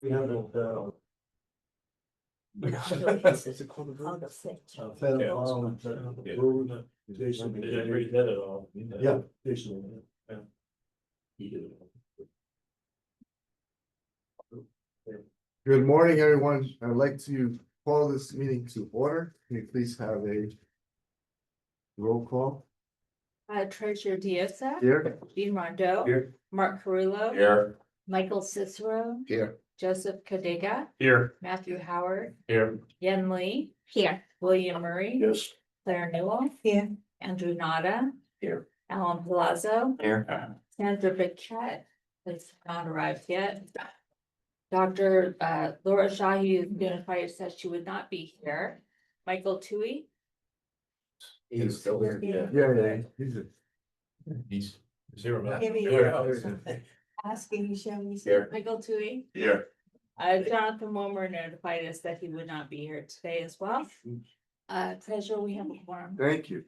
We haven't, What's it called? August 6th. Yeah. Road, Jason. They didn't read that at all. Yeah, Jason. He did. Good morning, everyone. I'd like to call this meeting to order. Can you please have a roll call Treasurer Diaz, here? Jean Rondeau, Here. Mark Carullo, Here. Michael Cicero, Here. Joseph Cadega, Here. Matthew Howard, Here. Yen Lee. Here. William Murray. Yes. Claire Newell. Here. Andrew Nada. Here. Alan Palazzo. Here. Sandra Bichette has not arrived yet. Dr. Laura Shahi is notified that she would not be here. Michael Tui. He's still here. Yeah. He's a- He's zero. Give me Here. Asking you, shall we Here. Michael Tui. Here. Jonathan Wilmer notified us that he would not be here today as well. Treasurer, we have a forum. Thank you.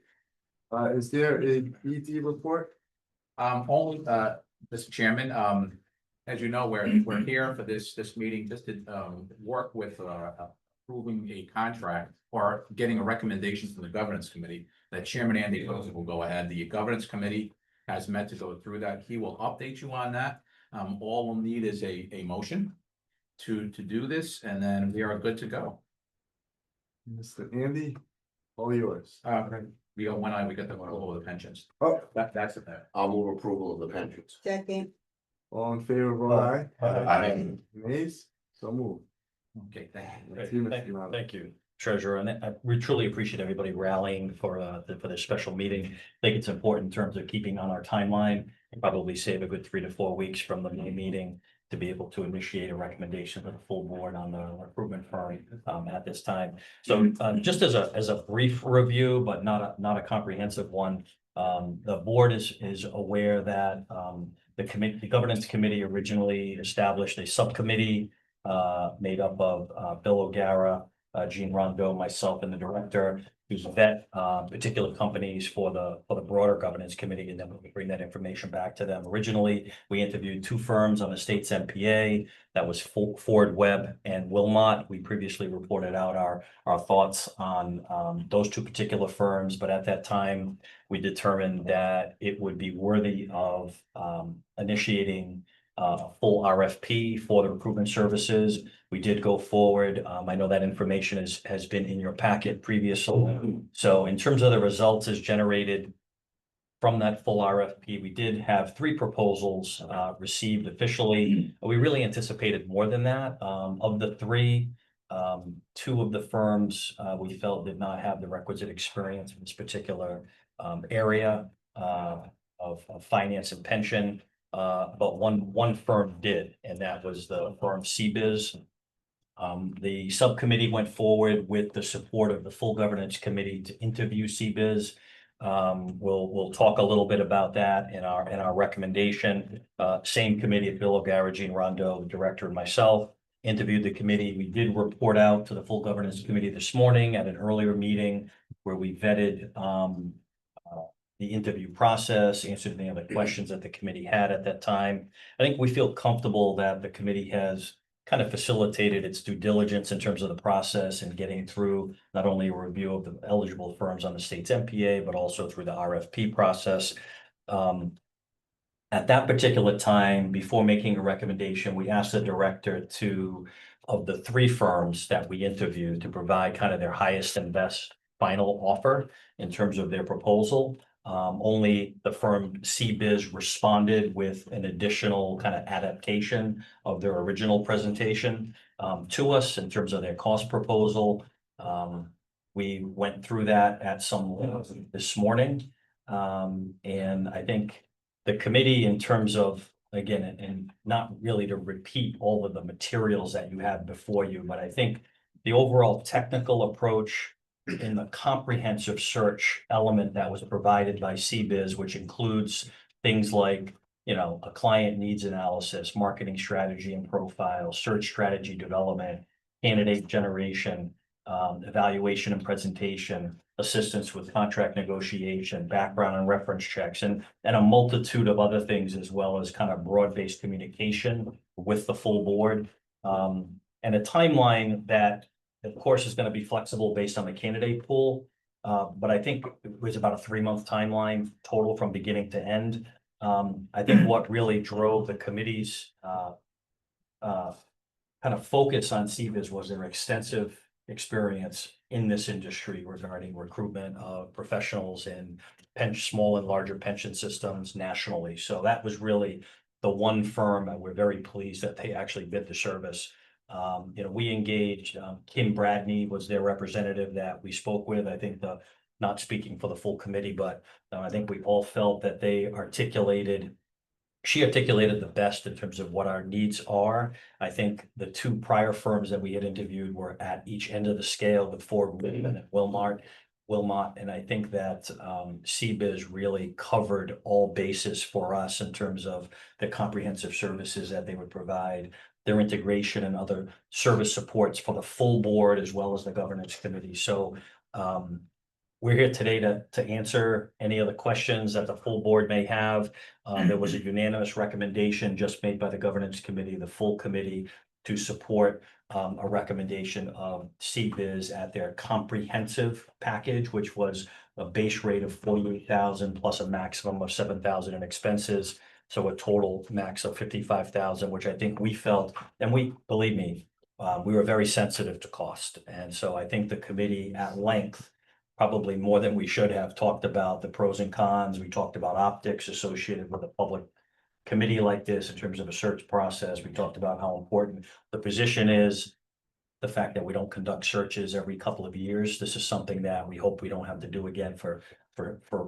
Is there a ED report? Only, Mr. Chairman, as you know, we're here for this meeting just to, work with, approving a contract or getting a recommendation from the governance committee that Chairman Andy Cozen will go ahead. The governance committee has met to go through that. He will update you on that. All we'll need is a motion to do this, and then we are good to go. Mr. Andy, all yours. We got one eye, we got the one over the pensions. Oh, That's it there. I'll move approval of the pensions. Second. all in favor, vote aye. Aye. Nays? So move. Okay, thank you. Thank you, Mr. Nava. Thank you, Treasurer, and we truly appreciate everybody rallying for this special meeting. I think it's important in terms of keeping on our timeline, and probably save a good 3 to 4 weeks from the May meeting to be able to initiate a recommendation for the full board on the recruitment firm at this time. So just as a brief review, but not a comprehensive one, the board is aware that the governance committee originally established a subcommittee made up of Bill O'Gara, Jean Rondeau, myself, and the director, who's vet particular companies for the broader governance committee, and then we bring that information back to them. Originally, we interviewed 2 firms on the state's MPA. That was Ford Webb and Wilmot. We previously reported out our thoughts on those 2 particular firms, but at that time, we determined that it would be worthy of initiating a full RFP for the recruitment services. We did go forward. I know that information has been in your packet previously. So in terms of the results as generated from that full RFP, we did have 3 proposals received officially. We really anticipated more than that. Of the 3, 2 of the firms we felt did not have the requisite experience in this particular area of finance and pension. But one firm did, and that was the firm CBiz. The subcommittee went forward with the support of the full governance committee to interview CBiz. We'll talk a little bit about that in our recommendation. Same committee of Bill O'Gara, Jean Rondeau, the director, and myself interviewed the committee. We did report out to the full governance committee this morning at an earlier meeting where we vetted the interview process, answered any other questions that the committee had at that time. I think we feel comfortable that the committee has kind of facilitated its due diligence in terms of the process and getting through not only a review of the eligible firms on the state's MPA, but also through the RFP process. At that particular time, before making a recommendation, we asked the director of the 3 firms that we interviewed to provide kind of their highest and best final offer in terms of their proposal. Only the firm CBiz responded with an additional kind of adaptation of their original presentation to us in terms of their cost proposal. We went through that at some length this morning. And I think the committee, in terms of, again, and not really to repeat all of the materials that you had before you, but I think the overall technical approach in the comprehensive search element that was provided by CBiz, which includes things like, a client needs analysis, marketing strategy and profile, search strategy development, candidate generation, evaluation and presentation, assistance with contract negotiation, background and reference checks, and a multitude of other things, as well as kind of broad-based communication with the full board. And a timeline that, of course, is gonna be flexible based on the candidate pool. But I think it was about a 3-month timeline total from beginning to end. I think what really drove the committee's, kind of focus on CBIZ was their extensive experience in this industry regarding recruitment of professionals in small and larger pension systems nationally. So that was really the one firm, and we're very pleased that they actually bid the service. We engaged, Kim Bradney was their representative that we spoke with. I think not speaking for the full committee, but I think we all felt that she articulated the best in terms of what our needs are. I think the 2 prior firms that we had interviewed were at each end of the scale with Ford Whitman and Wilmot. And I think that CBIZ really covered all bases for us in terms of the comprehensive services that they would provide, their integration and other service supports for the full board as well as the governance committee. So we're here today to answer any of the questions that the full board may have. There was a unanimous recommendation just made by the governance committee, the full committee, to support a recommendation of CBIZ at their comprehensive package, which was a base rate of 48,000 plus a maximum of 7,000 in expenses. So a total max of 55,000, which I think we felt, and believe me, we were very sensitive to cost. And so I think the committee at length, probably more than we should have, talked about the pros and cons. We talked about optics associated with a public committee like this in terms of a search process. We talked about how important the position is, the fact that we don't conduct searches every couple of years. This is something that we hope we don't have to do again for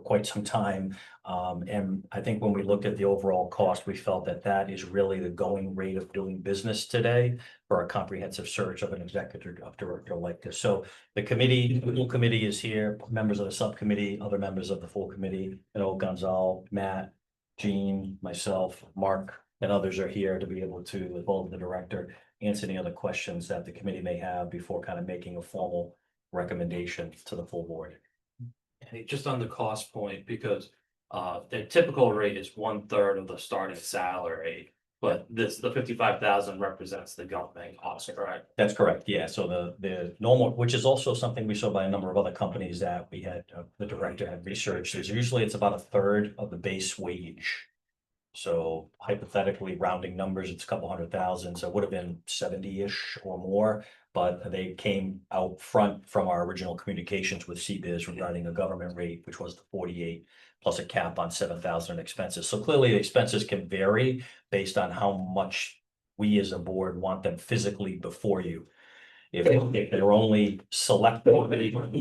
quite some time. And I think when we looked at the overall cost, we felt that that is really the going rate of doing business today for a comprehensive search of an executive director like this. So the full committee is here, members of the subcommittee, other members of the full committee, Gonzalo, Matt, Jean, myself, Mark, and others are here to be able to, with all of the director, answer any other questions that the committee may have before kind of making a formal recommendation to the full board. Hey, just on the cost point, because the typical rate is 1/3 of the starting salary. But the 55,000 represents the government cost, correct? That's correct, yeah. So the normal, which is also something we saw by a number of other companies that we had, the director had researched, is usually it's about 1/3 of the base wage. So hypothetically, rounding numbers, it's a couple $100,000, so it would have been 70-ish or more. But they came out front from our original communications with CBIZ regarding a government rate, which was the 48 plus a cap on 7,000 in expenses. So clearly the expenses can vary based on how much we as a board want them physically before you. If they're only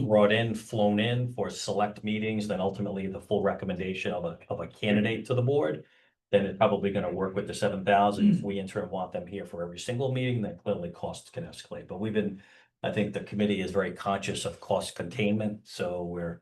brought in, flown in for select meetings, then ultimately the full recommendation of a candidate to the board, then it's probably gonna work with the 7,000. If we in turn want them here for every single meeting, then clearly costs can escalate. But I think the committee is very conscious of cost containment, so we're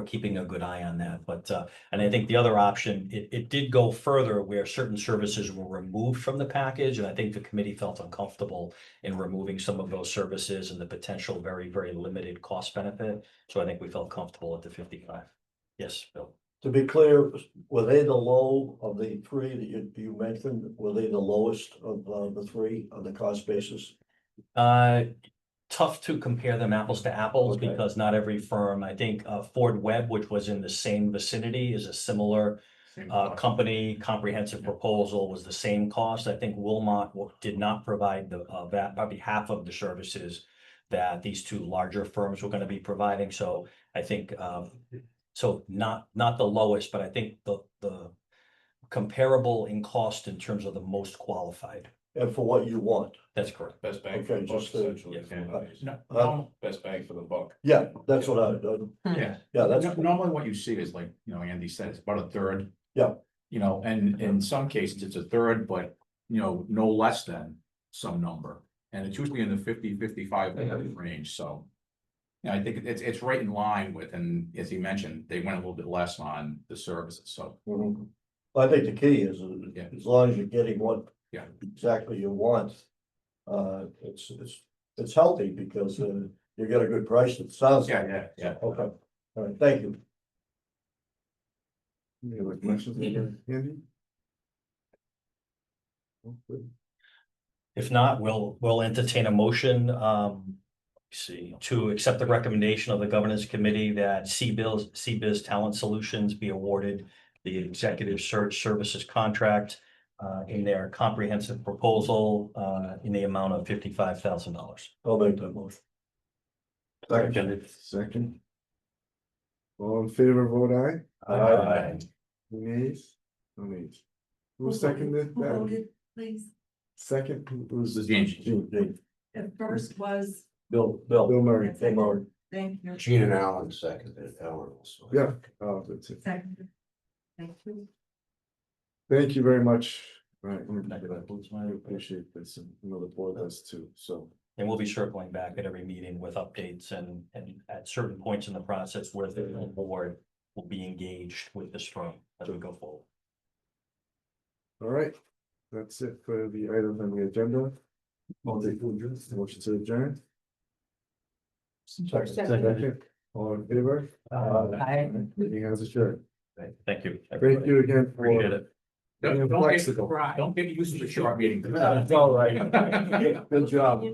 keeping a good eye on that. But and I think the other option, it did go further where certain services were removed from the package, and I think the committee felt uncomfortable in removing some of those services and the potential very, very limited cost benefit. So I think we felt comfortable at the 55. Yes, Bill. To be clear, were they the low of the 3 that you mentioned? Were they the lowest of the 3 on the cost basis? Tough to compare them apples to apples Okay. because not every firm, I think, Ford Webb, which was in the same vicinity, is a similar company. Comprehensive proposal was the same cost. I think Wilmot did not provide that probably half of the services that these 2 larger firms were going to be providing. So I think so not the lowest, but I think the comparable in cost in terms of the most qualified. And for what you want? That's correct. Best bang for Okay, the buck, just essentially. Best bang for the buck. Yeah, that's what Yeah. that's. Normally what you see is like, Andy said, it's about 1/3. Yeah. And in some cases, it's 1/3, but, no less than some number. And it's usually in the 50-55 range, so. I think it's right in line with, and as he mentioned, they went a little bit less on the services, so. Mhm. I think the key is, Yeah. as long as you're getting what Yeah. exactly you want, it's healthy because you get a good price, it sounds. like. Yeah. Okay, all right, thank you. Any other questions, Andy? If not, we'll entertain a motion, see, to accept the recommendation of the governance committee that CBiz Talent Solutions be awarded the executive search services contract in their comprehensive proposal in the amount of $55,000. I'll make that motion. Second. All in favor, vote aye. Aye. Any nays? No nays. Who seconded Who that? voted, please? Second, who was This is James. Gene, At first was, Bill, Bill Murray. Bill Murray. thank you. Gene and Alan seconded, Alan also. Yeah, that's it. Second. Thank you. Thank you very much. Right, That concludes my I report. appreciate this, and I know the board does too, so. And we'll be circling back at every meeting with updates and at certain points in the process where the board will be engaged with this firm as we go forward. All right, that's it for the items on the agenda. Motion to adjourn. Second, all in favor? Meeting has adjourned. Thank you. Thank you again. for Appreciate it. being Don't flexible. don't get used to the short meeting. It's all right. Good job.